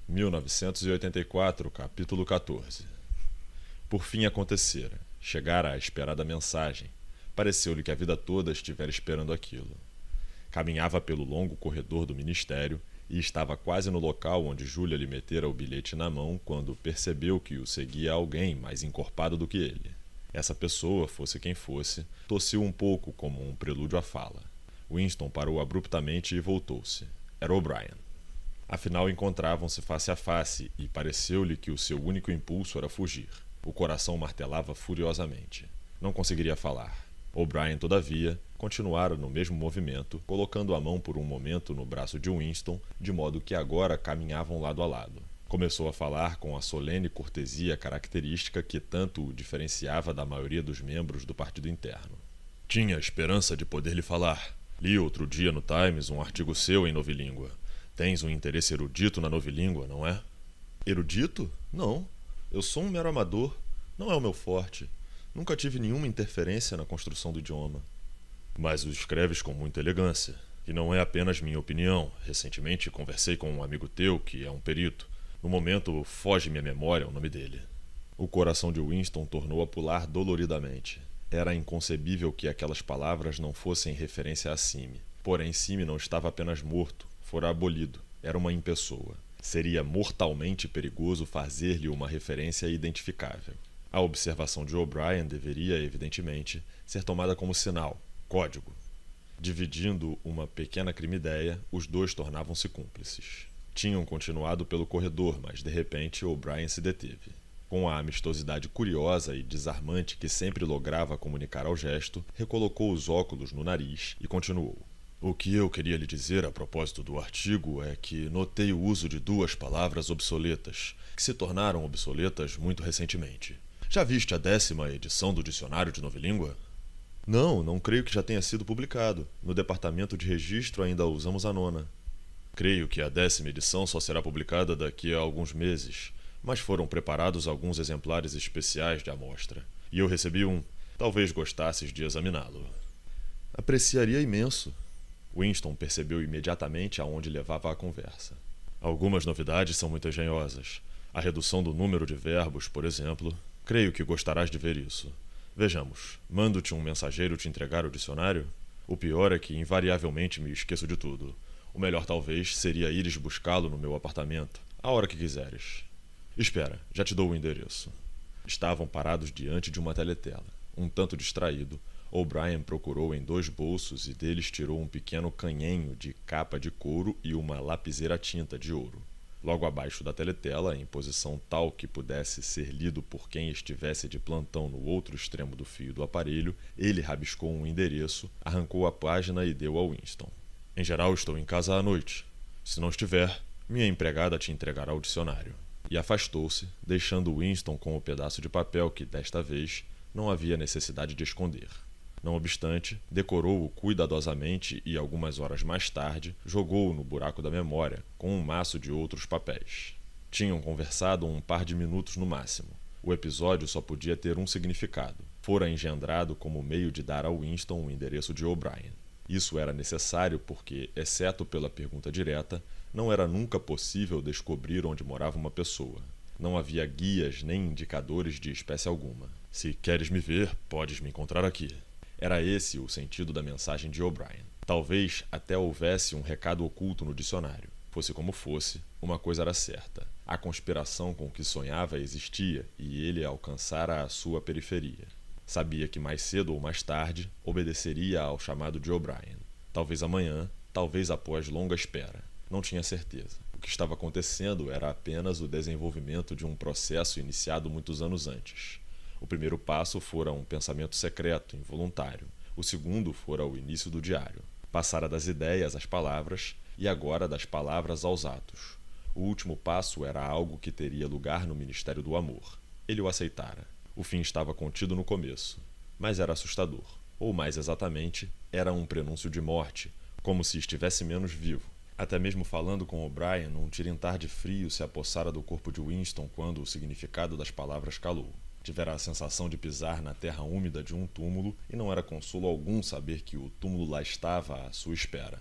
1984, capítulo 14. Por fim acontecera. Chegara a esperada mensagem. Pareceu-lhe que a vida toda estivera esperando aquilo. Caminhava pelo longo corredor do ministério e estava quase no local onde Júlia lhe metera o bilhete na mão quando percebeu que o seguia alguém mais encorpado do que ele. Essa pessoa, fosse quem fosse, tossiu um pouco como um prelúdio à fala. Winston parou abruptamente e voltou-se. Era O'Brien. Afinal, encontravam-se face a face e pareceu-lhe que o seu único impulso era fugir. O coração martelava furiosamente. Não conseguiria falar. O'Brien, todavia, continuara no mesmo movimento, colocando a mão por um momento no braço de Winston, de modo que agora caminhavam lado a lado. Começou a falar com a solene cortesia característica que tanto o diferenciava da maioria dos membros do partido interno. Tinha esperança de poder lhe falar. Li outro dia no Times um artigo seu em novilíngua. Tens um interesse erudito na novilíngua, não é? Erudito? Não. Eu sou um mero amador. Não é o meu forte. Nunca tive nenhuma interferência na construção do idioma. Mas o escreves com muita elegância. E não é apenas minha opinião. Recentemente conversei com um amigo teu, que é um perito. No momento, foge-me a memória o nome dele. O coração de Winston tornou a pular doloridamente. Era inconcebível que aquelas palavras não fossem referência a Sime. Porém, Sime não estava apenas morto. Fora abolido. Era uma impessoa. Seria mortalmente perigoso fazer-lhe uma referência identificável. A observação de O'Brien deveria, evidentemente, ser tomada como sinal, código. Dividindo uma pequena crime-ideia, os dois tornavam-se cúmplices. Tinham continuado pelo corredor, mas de repente O'Brien se deteve. Com a amistosidade curiosa e desarmante que sempre lograva comunicar ao gesto, recolocou os óculos no nariz e continuou. O que eu queria lhe dizer a propósito do artigo é que notei o uso de duas palavras obsoletas, que se tornaram obsoletas muito recentemente. Já viste a 10ª edição do Dicionário de Novilíngua? Não creio que já tenha sido publicado. No departamento de registro ainda usamos a 9ª. Creio que a 10ª edição só será publicada daqui a alguns meses, mas foram preparados alguns exemplares especiais de amostra. E eu recebi um. Talvez gostasses de examiná-lo. Apreciaria imenso. Winston percebeu imediatamente aonde levava a conversa. Algumas novidades são muito engenhosas. A redução do número de verbos, por exemplo. Creio que gostarás de ver isso. Vejamos, mando-te um mensageiro te entregar o dicionário? O pior é que invariavelmente me esqueço de tudo. O melhor talvez seria ires buscá-lo no meu apartamento, a hora que quiseres. Espera, já te dou o endereço. Estavam parados diante de uma teletela. Um tanto distraído, O'Brien procurou em 2 bolsos e deles tirou um pequeno canhenho de capa de couro e uma lapiseira tinta de ouro. Logo abaixo da teletela, em posição tal que pudesse ser lido por quem estivesse de plantão no outro extremo do fio do aparelho, ele rabiscou um endereço, arrancou a página e deu a Winston. Em geral, estou em casa à noite. Se não estiver, minha empregada te entregará o dicionário. E afastou-se, deixando Winston com o pedaço de papel que, desta vez, não havia necessidade de esconder. Não obstante, decorou-o cuidadosamente e, algumas horas mais tarde, jogou-o no buraco da memória, com um maço de outros papéis. Tinham conversado um par de minutos no máximo. O episódio só podia ter um significado. Fora engendrado como meio de dar a Winston o endereço de O'Brien. Isso era necessário porque, exceto pela pergunta direta, não era nunca possível descobrir onde morava uma pessoa. Não havia guias nem indicadores de espécie alguma. Se queres me ver, podes me encontrar aqui. Era esse o sentido da mensagem de O'Brien. Talvez até houvesse um recado oculto no dicionário. Fosse como fosse, uma coisa era certa. A conspiração com que sonhava existia e ele alcançara a sua periferia. Sabia que mais cedo ou mais tarde obedeceria ao chamado de O'Brien. Talvez amanhã, talvez após longa espera. Não tinha certeza. O que estava acontecendo era apenas o desenvolvimento de um processo iniciado muitos anos antes. O primeiro passo fora um pensamento secreto, involuntário. O segundo fora o início do diário. Passara das ideias às palavras e agora das palavras aos atos. O último passo era algo que teria lugar no Ministério do Amor. Ele o aceitara. O fim estava contido no começo, mas era assustador. Ou mais exatamente, era um prenúncio de morte, como se estivesse menos vivo. Até mesmo falando com O'Brien, um tirintar de frio se apossara do corpo de Winston quando o significado das palavras calou. Tivera a sensação de pisar na terra úmida de um túmulo e não era consolo algum saber que o túmulo lá estava à sua espera.